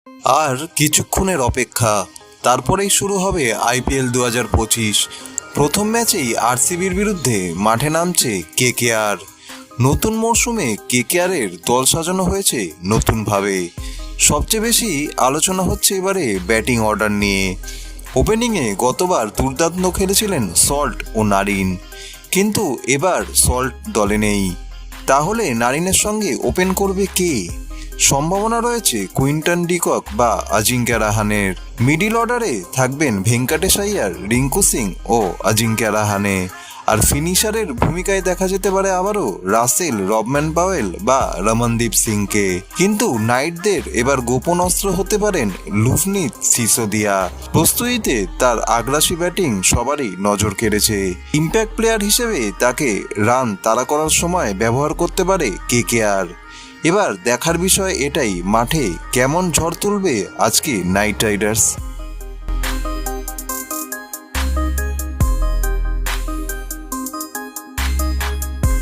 আর কিছুক্ষণের অপেক্ষা, তারপরেই শুরু হবে আইপিএল 2025। প্রথম ম্যাচেই আরসিবির বিরুদ্ধে মাঠে নামছে কেকেআর। নতুন মরশুমে কেকেআরের দল সাজানো হয়েছে নতুনভাবে। সবচেয়ে বেশি আলোচনা হচ্ছে এবারে ব্যাটিং অর্ডার নিয়ে। ওপেনিংয়ে গতবার দুর্দান্ত খেলেছিলেন সল্ট ও নারিন, কিন্তু এবার সল্ট দলে নেই। তাহলে নারিনের সঙ্গে ওপেন করবে কে? সম্ভাবনা রয়েছে কুইন্টন ডিকক বা আজিঙ্ক্য রাহানের। মিডিল অর্ডারে থাকবেন ভেঙ্কটেশ আইয়ার, রিঙ্কু সিং ও আজিঙ্ক্য রাহানে। আর ফিনিশারের ভূমিকায় দেখা যেতে পারে আবারও রাসেল, রবম্যান পাওয়েল বা রমনদীপ সিংকে। কিন্তু নাইটদের এবার গোপন অস্ত্র হতে পারেন লুভনিত সিসোদিয়া। প্রস্তুতিতে তার আগ্রাসী ব্যাটিং সবারই নজর কেড়েছে। ইম্প্যাক্ট প্লেয়ার হিসেবে তাকে রান তাড়া করার সময় ব্যবহার করতে পারে কেকেআর। এবার দেখার বিষয় এটাই, মাঠে কেমন ঝড় তুলবে আজকে নাইট রাইডার্স।